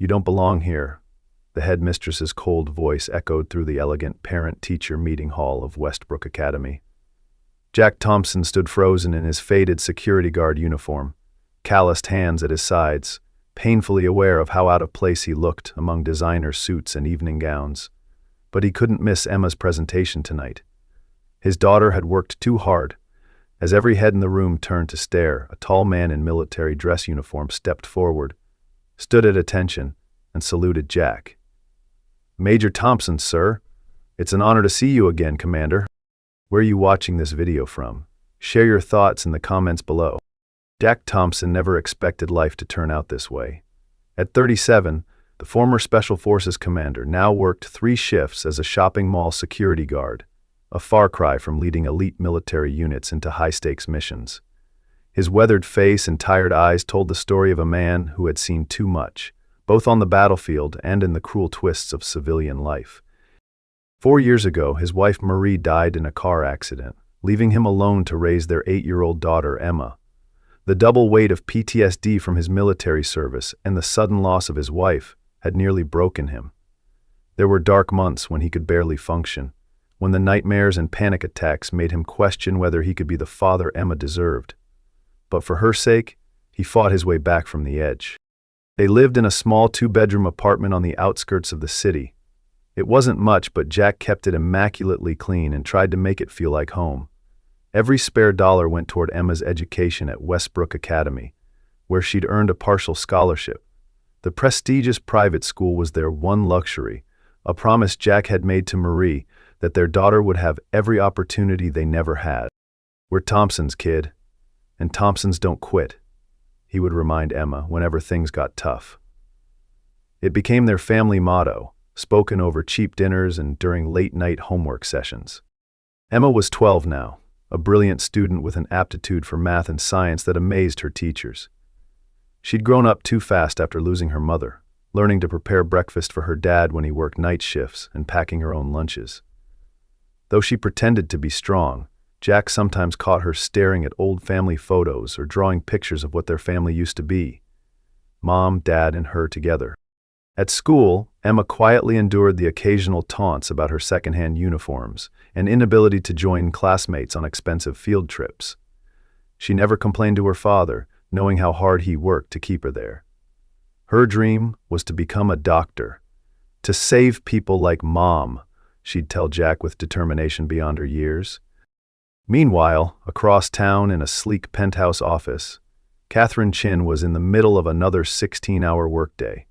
You don't belong here." The headmistress's cold voice echoed through the elegant parent-teacher meeting hall of Westbrook Academy. Jack Thompson stood frozen in his faded security guard uniform, calloused hands at his sides, painfully aware of how out of place he looked among designer suits and evening gowns. But he couldn't miss Emma's presentation tonight. His daughter had worked too hard. As every head in the room turned to stare, a tall man in military dress uniform stepped forward, stood at attention, and saluted Jack. "Major Thompson, sir. It's an honor to see you again, Commander. Where are you watching this video from? Share your thoughts in the comments below." Jack Thompson never expected life to turn out this way. At 37, the former Special Forces commander now worked 3 shifts as a shopping mall security guard, a far cry from leading elite military units into high-stakes missions. His weathered face and tired eyes told the story of a man who had seen too much, both on the battlefield and in the cruel twists of civilian life. 4 years ago, his wife Marie died in a car accident, leaving him alone to raise their 8-year-old daughter Emma. The double weight of PTSD from his military service and the sudden loss of his wife had nearly broken him. There were dark months when he could barely function, when the nightmares and panic attacks made him question whether he could be the father Emma deserved. But for her sake, he fought his way back from the edge. They lived in a small 2-bedroom apartment on the outskirts of the city. It wasn't much, but Jack kept it immaculately clean and tried to make it feel like home. Every spare dollar went toward Emma's education at Westbrook Academy, where she'd earned a partial scholarship. The prestigious private school was their one luxury, a promise Jack had made to Marie that their daughter would have every opportunity they never had. "We're Thompsons, kid, and Thompsons don't quit," he would remind Emma whenever things got tough. It became their family motto, spoken over cheap dinners and during late-night homework sessions. Emma was 12 now, a brilliant student with an aptitude for math and science that amazed her teachers. She'd grown up too fast after losing her mother, learning to prepare breakfast for her dad when he worked night shifts and packing her own lunches. Though she pretended to be strong, Jack sometimes caught her staring at old family photos or drawing pictures of what their family used to be: Mom, Dad, and her together. At school, Emma quietly endured the occasional taunts about her secondhand uniforms and inability to join classmates on expensive field trips. She never complained to her father, knowing how hard he worked to keep her there. Her dream was to become a doctor, to save people like Mom, she'd tell Jack with determination beyond her years. Meanwhile, across town in a sleek penthouse office, Catherine Chin was in the middle of another 16-hour workday.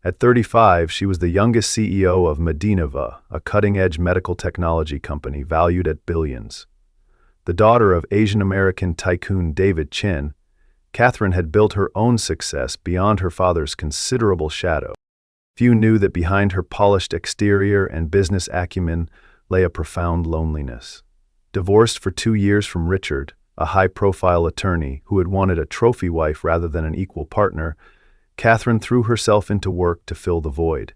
At 35, she was the youngest CEO of Medinova, a cutting-edge medical technology company valued at billions. The daughter of Asian-American tycoon David Chin, Catherine had built her own success beyond her father's considerable shadow. Few knew that behind her polished exterior and business acumen lay a profound loneliness. Divorced for 2 years from Richard, a high-profile attorney who had wanted a trophy wife rather than an equal partner, Catherine threw herself into work to fill the void.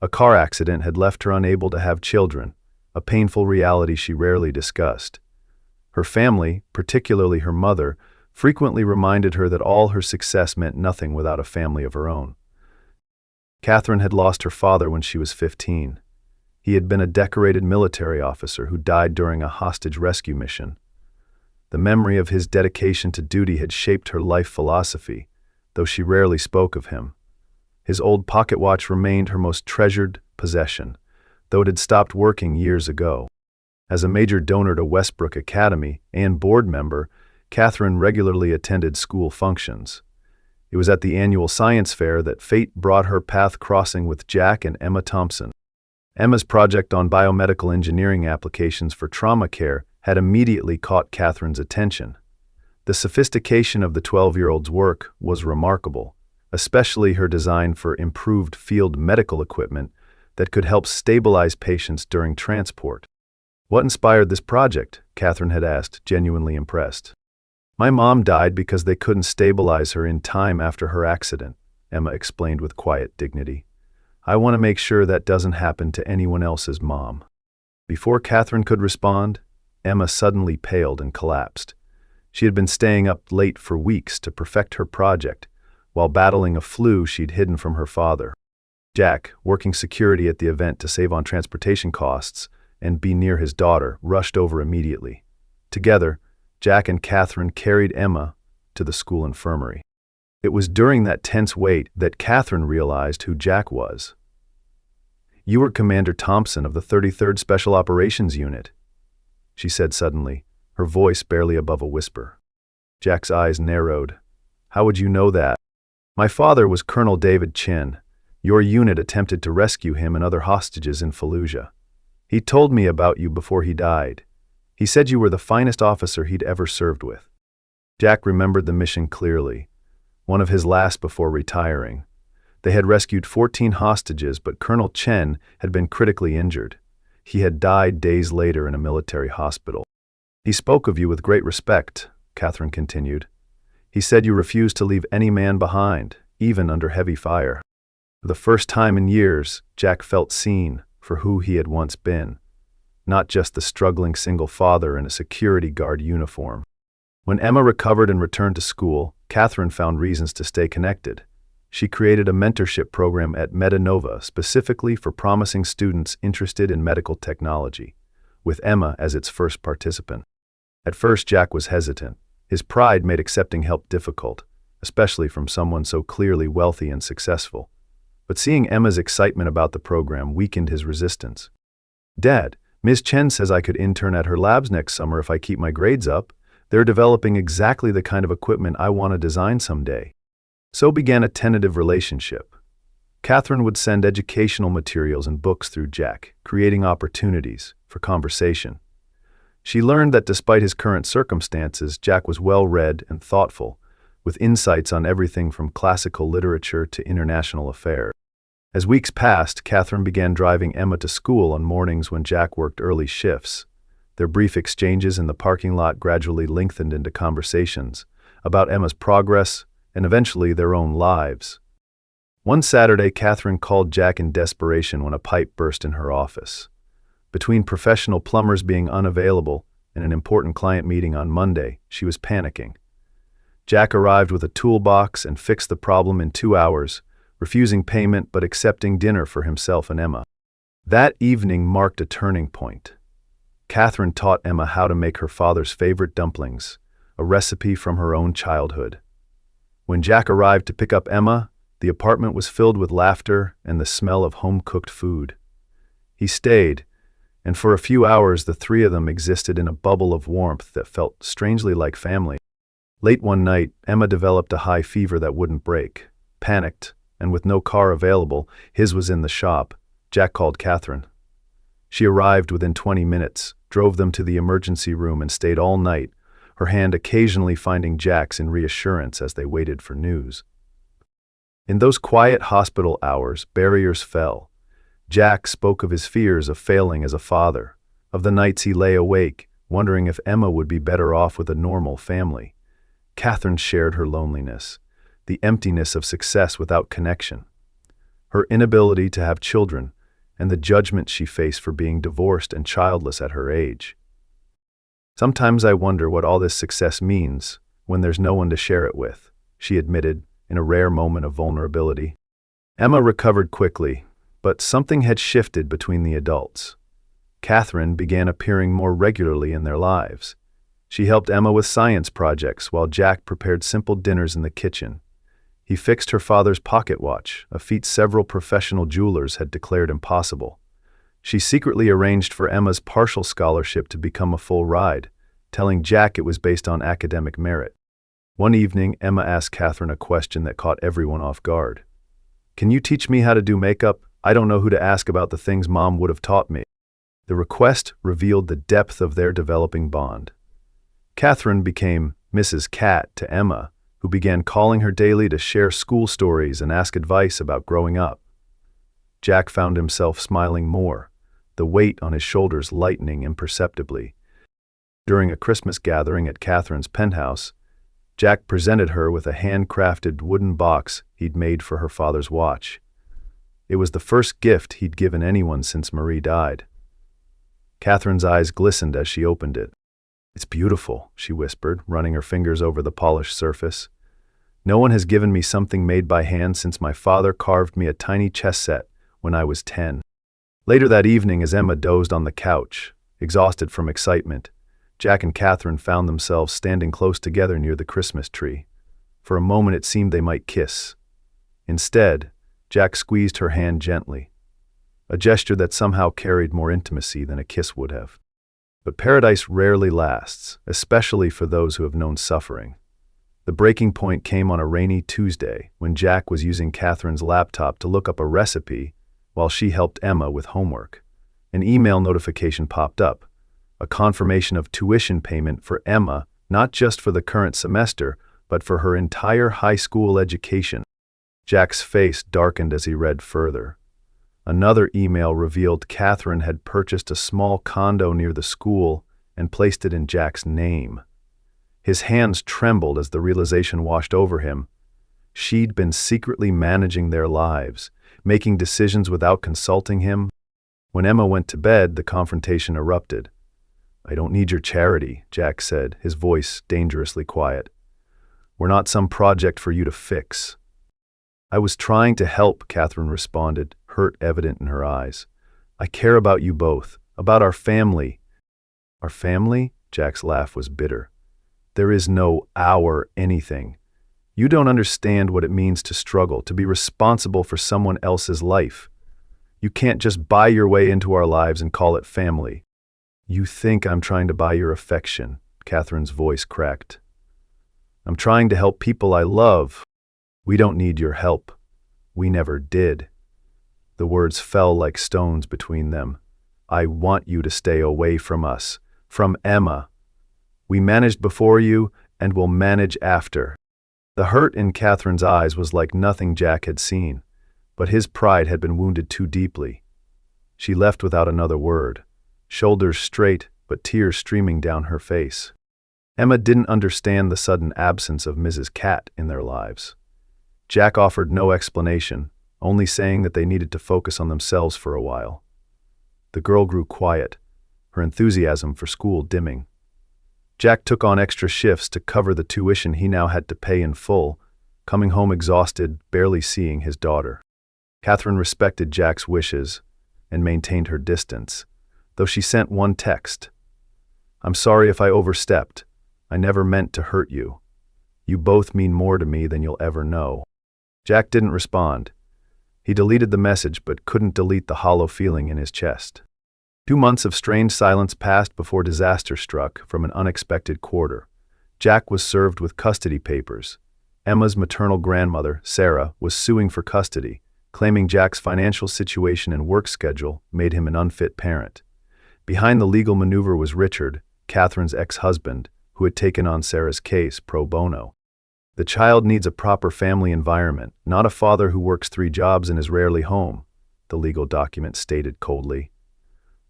A car accident had left her unable to have children, a painful reality she rarely discussed. Her family, particularly her mother, frequently reminded her that all her success meant nothing without a family of her own. Catherine had lost her father when she was 15. He had been a decorated military officer who died during a hostage rescue mission. The memory of his dedication to duty had shaped her life philosophy, though she rarely spoke of him. His old pocket watch remained her most treasured possession, though it had stopped working years ago. As a major donor to Westbrook Academy and board member, Catherine regularly attended school functions. It was at the annual science fair that fate brought her path crossing with Jack and Emma Thompson. Emma's project on biomedical engineering applications for trauma care had immediately caught Catherine's attention. The sophistication of the 12-year-old's work was remarkable, especially her design for improved field medical equipment that could help stabilize patients during transport. "What inspired this project?" Catherine had asked, genuinely impressed. "My mom died because they couldn't stabilize her in time after her accident," Emma explained with quiet dignity. "I want to make sure that doesn't happen to anyone else's mom." Before Catherine could respond, Emma suddenly paled and collapsed. She had been staying up late for weeks to perfect her project, while battling a flu she'd hidden from her father. Jack, working security at the event to save on transportation costs and be near his daughter, rushed over immediately. Together, Jack and Catherine carried Emma to the school infirmary. It was during that tense wait that Catherine realized who Jack was. "You were Commander Thompson of the 33rd Special Operations Unit," she said suddenly, her voice barely above a whisper. Jack's eyes narrowed. "How would you know that?" "My father was Colonel David Chin. Your unit attempted to rescue him and other hostages in Fallujah. He told me about you before he died. He said you were the finest officer he'd ever served with." Jack remembered the mission clearly, one of his last before retiring. They had rescued 14 hostages, but Colonel Chen had been critically injured. He had died days later in a military hospital. "He spoke of you with great respect," Catherine continued. "He said you refused to leave any man behind, even under heavy fire." For the first time in years, Jack felt seen for who he had once been, not just the struggling single father in a security guard uniform. When Emma recovered and returned to school, Catherine found reasons to stay connected. She created a mentorship program at Medanova specifically for promising students interested in medical technology, with Emma as its first participant. At first, Jack was hesitant. His pride made accepting help difficult, especially from someone so clearly wealthy and successful. But seeing Emma's excitement about the program weakened his resistance. "Dad, Ms. Chen says I could intern at her labs next summer if I keep my grades up. They're developing exactly the kind of equipment I want to design someday." So began a tentative relationship. Catherine would send educational materials and books through Jack, creating opportunities for conversation. She learned that despite his current circumstances, Jack was well-read and thoughtful, with insights on everything from classical literature to international affairs. As weeks passed, Catherine began driving Emma to school on mornings when Jack worked early shifts. Their brief exchanges in the parking lot gradually lengthened into conversations about Emma's progress and eventually their own lives. One Saturday, Catherine called Jack in desperation when a pipe burst in her office. Between professional plumbers being unavailable and an important client meeting on Monday, she was panicking. Jack arrived with a toolbox and fixed the problem in 2 hours, refusing payment but accepting dinner for himself and Emma. That evening marked a turning point. Catherine taught Emma how to make her father's favorite dumplings, a recipe from her own childhood. When Jack arrived to pick up Emma, the apartment was filled with laughter and the smell of home-cooked food. He stayed, and for a few hours the three of them existed in a bubble of warmth that felt strangely like family. Late one night, Emma developed a high fever that wouldn't break. Panicked, and with no car available, his was in the shop, Jack called Catherine. She arrived within 20 minutes, drove them to the emergency room and stayed all night, her hand occasionally finding Jack's in reassurance as they waited for news. In those quiet hospital hours, barriers fell. Jack spoke of his fears of failing as a father, of the nights he lay awake, wondering if Emma would be better off with a normal family. Catherine shared her loneliness, the emptiness of success without connection, her inability to have children, and the judgment she faced for being divorced and childless at her age. "Sometimes I wonder what all this success means when there's no one to share it with," she admitted in a rare moment of vulnerability. Emma recovered quickly, but something had shifted between the adults. Catherine began appearing more regularly in their lives. She helped Emma with science projects while Jack prepared simple dinners in the kitchen. He fixed her father's pocket watch, a feat several professional jewelers had declared impossible. She secretly arranged for Emma's partial scholarship to become a full ride, telling Jack it was based on academic merit. One evening, Emma asked Catherine a question that caught everyone off guard. "Can you teach me how to do makeup? I don't know who to ask about the things Mom would have taught me." The request revealed the depth of their developing bond. Catherine became Mrs. Cat to Emma, who began calling her daily to share school stories and ask advice about growing up. Jack found himself smiling more, the weight on his shoulders lightening imperceptibly. During a Christmas gathering at Catherine's penthouse, Jack presented her with a handcrafted wooden box he'd made for her father's watch. It was the first gift he'd given anyone since Marie died. Catherine's eyes glistened as she opened it. "It's beautiful," she whispered, running her fingers over the polished surface. No one has given me something made by hand since my father carved me a tiny chess set when I was 10. Later that evening, as Emma dozed on the couch, exhausted from excitement, Jack and Catherine found themselves standing close together near the Christmas tree. For a moment it seemed they might kiss. Instead, Jack squeezed her hand gently, a gesture that somehow carried more intimacy than a kiss would have. But paradise rarely lasts, especially for those who have known suffering. The breaking point came on a rainy Tuesday when Jack was using Catherine's laptop to look up a recipe while she helped Emma with homework. An email notification popped up, a confirmation of tuition payment for Emma, not just for the current semester, but for her entire high school education. Jack's face darkened as he read further. Another email revealed Catherine had purchased a small condo near the school and placed it in Jack's name. His hands trembled as the realization washed over him. She'd been secretly managing their lives, making decisions without consulting him. When Emma went to bed, the confrontation erupted. "I don't need your charity," Jack said, his voice dangerously quiet. "We're not some project for you to fix." "I was trying to help," Catherine responded, hurt evident in her eyes. "I care about you both, about our family." "Our family?" Jack's laugh was bitter. "There is no our anything. You don't understand what it means to struggle, to be responsible for someone else's life. You can't just buy your way into our lives and call it family." "You think I'm trying to buy your affection," Catherine's voice cracked. "I'm trying to help people I love." "We don't need your help. We never did." The words fell like stones between them. "I want you to stay away from us, from Emma. We managed before you, and will manage after." The hurt in Catherine's eyes was like nothing Jack had seen, but his pride had been wounded too deeply. She left without another word, shoulders straight but tears streaming down her face. Emma didn't understand the sudden absence of Mrs. Cat in their lives. Jack offered no explanation, only saying that they needed to focus on themselves for a while. The girl grew quiet, her enthusiasm for school dimming. Jack took on extra shifts to cover the tuition he now had to pay in full, coming home exhausted, barely seeing his daughter. Catherine respected Jack's wishes and maintained her distance, though she sent one text. "I'm sorry if I overstepped. I never meant to hurt you. You both mean more to me than you'll ever know." Jack didn't respond. He deleted the message but couldn't delete the hollow feeling in his chest. 2 months of strained silence passed before disaster struck from an unexpected quarter. Jack was served with custody papers. Emma's maternal grandmother, Sarah, was suing for custody, claiming Jack's financial situation and work schedule made him an unfit parent. Behind the legal maneuver was Richard, Catherine's ex-husband, who had taken on Sarah's case pro bono. "The child needs a proper family environment, not a father who works 3 jobs and is rarely home," the legal document stated coldly.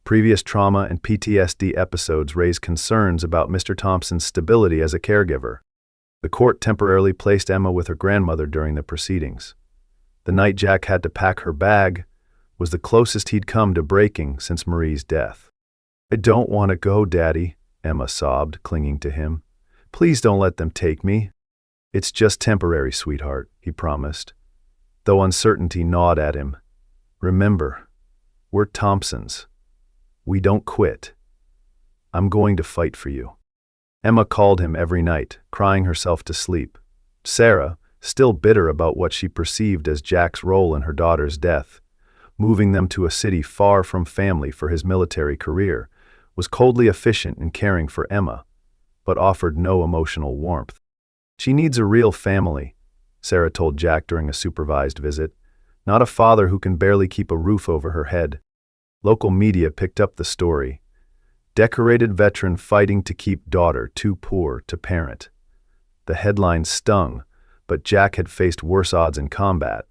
Previous trauma and PTSD episodes raised concerns about Mr. Thompson's stability as a caregiver. The court temporarily placed Emma with her grandmother during the proceedings. The night Jack had to pack her bag was the closest he'd come to breaking since Marie's death. "I don't want to go, Daddy," Emma sobbed, clinging to him. "Please don't let them take me." "It's just temporary, sweetheart," he promised, though uncertainty gnawed at him. "Remember, we're Thompsons. We don't quit. I'm going to fight for you." Emma called him every night, crying herself to sleep. Sarah, still bitter about what she perceived as Jack's role in her daughter's death, moving them to a city far from family for his military career, was coldly efficient in caring for Emma, but offered no emotional warmth. "She needs a real family," Sarah told Jack during a supervised visit, "not a father who can barely keep a roof over her head." Local media picked up the story. "Decorated veteran fighting to keep daughter too poor to parent." The headline stung, but Jack had faced worse odds in combat.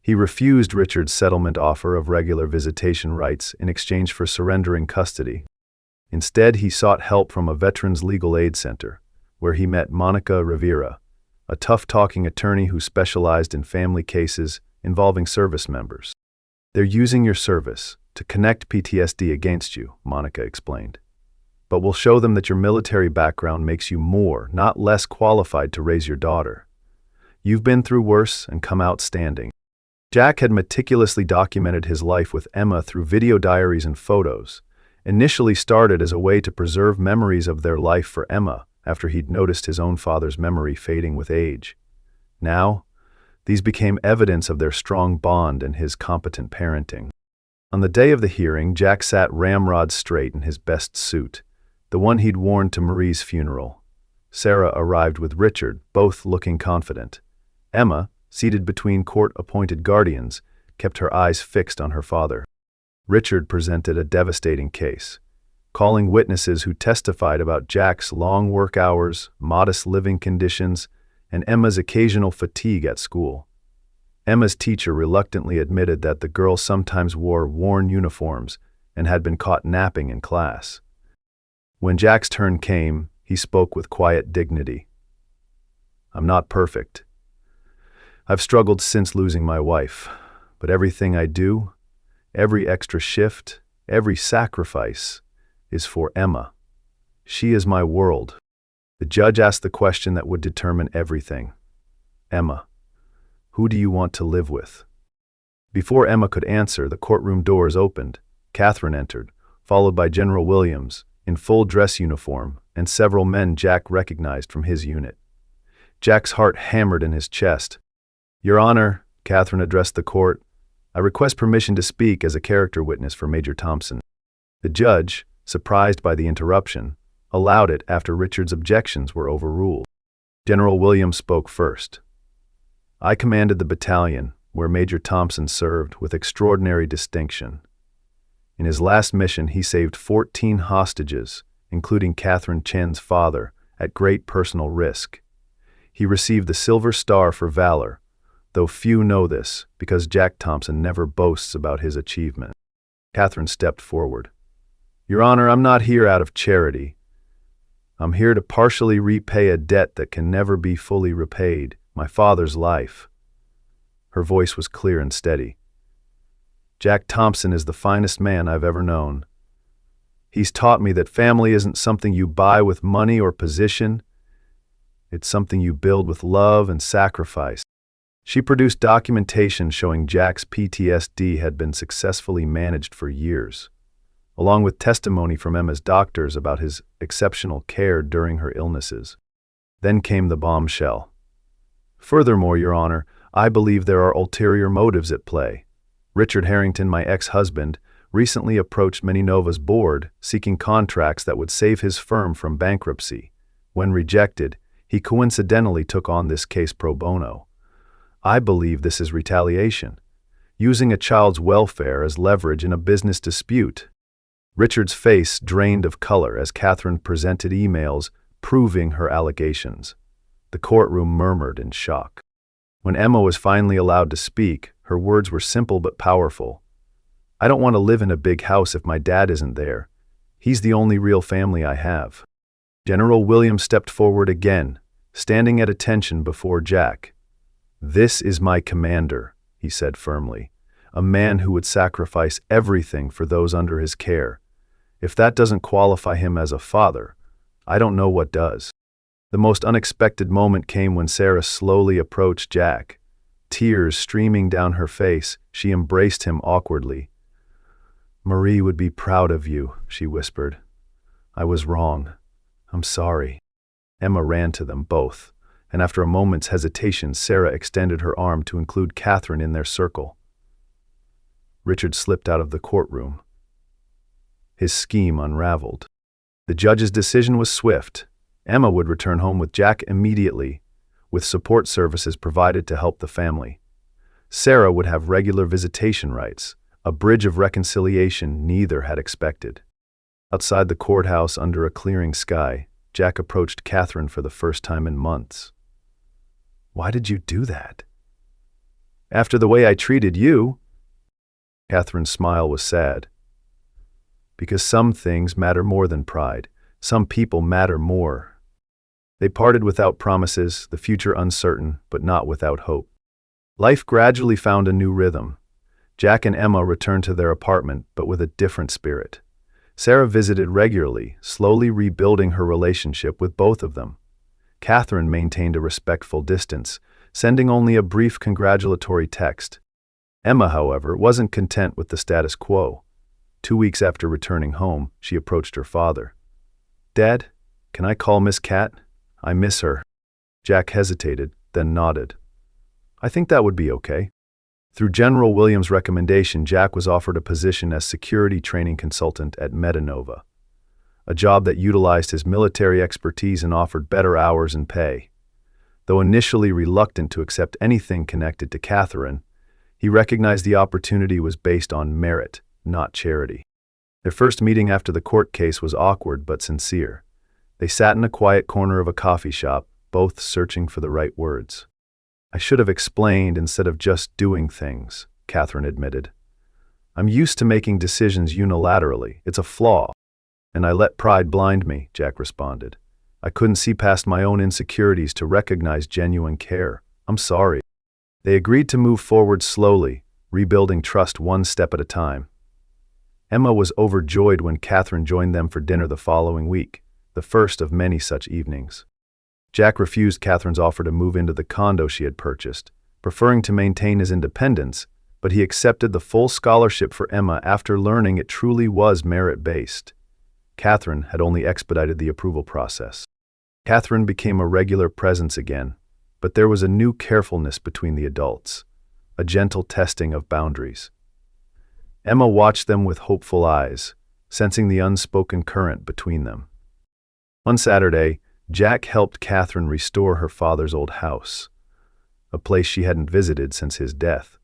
He refused Richard's settlement offer of regular visitation rights in exchange for surrendering custody. Instead, he sought help from a veterans legal aid center, where he met Monica Rivera, a tough-talking attorney who specialized in family cases involving service members. "They're using your service to connect PTSD against you," Monica explained. "But we'll show them that your military background makes you more, not less qualified to raise your daughter." You've been through worse and come out standing. Jack had meticulously documented his life with Emma through video diaries and photos. Initially started as a way to preserve memories of their life for Emma after he'd noticed his own father's memory fading with age. Now, these became evidence of their strong bond and his competent parenting. On the day of the hearing, Jack sat ramrod straight in his best suit, the one he'd worn to Marie's funeral. Sarah arrived with Richard, both looking confident. Emma, seated between court-appointed guardians, kept her eyes fixed on her father. Richard presented a devastating case, calling witnesses who testified about Jack's long work hours, modest living conditions, and Emma's occasional fatigue at school. Emma's teacher reluctantly admitted that the girl sometimes wore worn uniforms and had been caught napping in class. When Jack's turn came, he spoke with quiet dignity. "I'm not perfect. I've struggled since losing my wife, but everything I do, every extra shift, every sacrifice, is for Emma. She is my world." The judge asked the question that would determine everything. "Emma, who do you want to live with?" Before Emma could answer, the courtroom doors opened. Catherine entered, followed by General Williams, in full dress uniform, and several men Jack recognized from his unit. Jack's heart hammered in his chest. "Your Honor," Catherine addressed the court, "I request permission to speak as a character witness for Major Thompson." The judge, surprised by the interruption, allowed it after Richard's objections were overruled. General Williams spoke first. "I commanded the battalion where Major Thompson served with extraordinary distinction. In his last mission, he saved 14 hostages, including Catherine Chen's father, at great personal risk. He received the Silver Star for valor, though few know this because Jack Thompson never boasts about his achievement." Catherine stepped forward. "Your Honor, I'm not here out of charity. I'm here to partially repay a debt that can never be fully repaid, my father's life." Her voice was clear and steady. "Jack Thompson is the finest man I've ever known. He's taught me that family isn't something you buy with money or position. It's something you build with love and sacrifice." She produced documentation showing Jack's PTSD had been successfully managed for years, along with testimony from Emma's doctors about his exceptional care during her illnesses. Then came the bombshell. "Furthermore, Your Honor, I believe there are ulterior motives at play. Richard Harrington, my ex-husband, recently approached Mininova's board seeking contracts that would save his firm from bankruptcy. When rejected, he coincidentally took on this case pro bono. I believe this is retaliation, using a child's welfare as leverage in a business dispute." Richard's face drained of color as Catherine presented emails proving her allegations. The courtroom murmured in shock. When Emma was finally allowed to speak, her words were simple but powerful. "I don't want to live in a big house if my dad isn't there. He's the only real family I have." General Williams stepped forward again, standing at attention before Jack. "This is my commander," he said firmly, "a man who would sacrifice everything for those under his care. If that doesn't qualify him as a father, I don't know what does." The most unexpected moment came when Sarah slowly approached Jack. Tears streaming down her face, she embraced him awkwardly. "Marie would be proud of you," she whispered. "I was wrong. I'm sorry." Emma ran to them both, and after a moment's hesitation, Sarah extended her arm to include Catherine in their circle. Richard slipped out of the courtroom. His scheme unraveled. The judge's decision was swift. Emma would return home with Jack immediately, with support services provided to help the family. Sarah would have regular visitation rights, a bridge of reconciliation neither had expected. Outside the courthouse under a clearing sky, Jack approached Catherine for the first time in months. "Why did you do that?" "After the way I treated you." Catherine's smile was sad. "Because some things matter more than pride. Some people matter more." They parted without promises, the future uncertain, but not without hope. Life gradually found a new rhythm. Jack and Emma returned to their apartment, but with a different spirit. Sarah visited regularly, slowly rebuilding her relationship with both of them. Catherine maintained a respectful distance, sending only a brief congratulatory text. Emma, however, wasn't content with the status quo. 2 weeks after returning home, she approached her father. "Dad, can I call Miss Cat? I miss her." Jack hesitated, then nodded. "I think that would be okay." Through General Williams' recommendation, Jack was offered a position as security training consultant at Metanova, a job that utilized his military expertise and offered better hours and pay. Though initially reluctant to accept anything connected to Catherine, he recognized the opportunity was based on merit, not charity. Their first meeting after the court case was awkward but sincere. They sat in a quiet corner of a coffee shop, both searching for the right words. "I should have explained instead of just doing things," Catherine admitted. "I'm used to making decisions unilaterally. It's a flaw." "And I let pride blind me," Jack responded. "I couldn't see past my own insecurities to recognize genuine care. I'm sorry." They agreed to move forward slowly, rebuilding trust one step at a time. Emma was overjoyed when Catherine joined them for dinner the following week, the first of many such evenings. Jack refused Catherine's offer to move into the condo she had purchased, preferring to maintain his independence, but he accepted the full scholarship for Emma after learning it truly was merit-based. Catherine had only expedited the approval process. Catherine became a regular presence again, but there was a new carefulness between the adults, a gentle testing of boundaries. Emma watched them with hopeful eyes, sensing the unspoken current between them. One Saturday, Jack helped Catherine restore her father's old house, a place she hadn't visited since his death.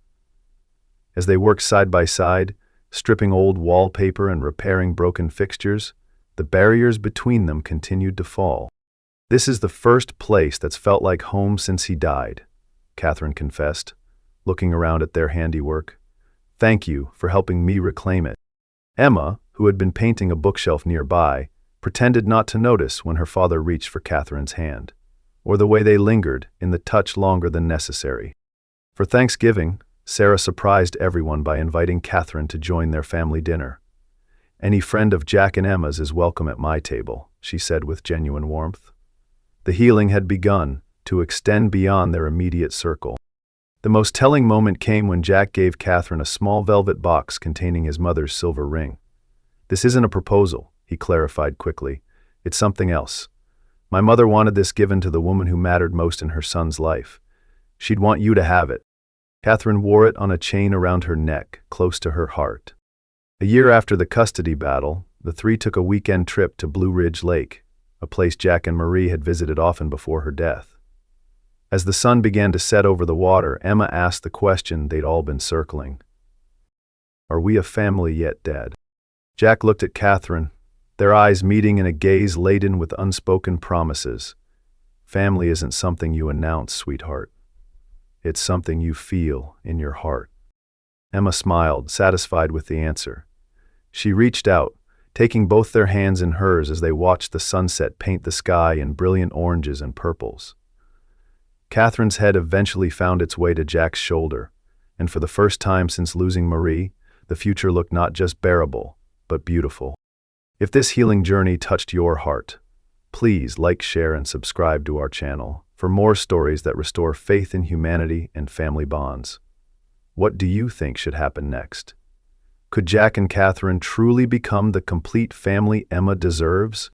As they worked side by side, stripping old wallpaper and repairing broken fixtures, the barriers between them continued to fall. "This is the first place that's felt like home since he died," Catherine confessed, looking around at their handiwork. "Thank you for helping me reclaim it." Emma, who had been painting a bookshelf nearby, pretended not to notice when her father reached for Catherine's hand, or the way they lingered in the touch longer than necessary. For Thanksgiving, Sarah surprised everyone by inviting Catherine to join their family dinner. "Any friend of Jack and Emma's is welcome at my table," she said with genuine warmth. The healing had begun to extend beyond their immediate circle. The most telling moment came when Jack gave Catherine a small velvet box containing his mother's silver ring. "This isn't a proposal," he clarified quickly. "It's something else. My mother wanted this given to the woman who mattered most in her son's life. She'd want you to have it." Catherine wore it on a chain around her neck, close to her heart. A year after the custody battle, the three took a weekend trip to Blue Ridge Lake, a place Jack and Marie had visited often before her death. As the sun began to set over the water, Emma asked the question they'd all been circling. "Are we a family yet, Dad?" Jack looked at Catherine, their eyes meeting in a gaze laden with unspoken promises. "Family isn't something you announce, sweetheart. It's something you feel in your heart." Emma smiled, satisfied with the answer. She reached out, taking both their hands in hers as they watched the sunset paint the sky in brilliant oranges and purples. Catherine's head eventually found its way to Jack's shoulder, and for the first time since losing Marie, the future looked not just bearable, but beautiful. If this healing journey touched your heart, please like, share, and subscribe to our channel for more stories that restore faith in humanity and family bonds. What do you think should happen next? Could Jack and Catherine truly become the complete family Emma deserves?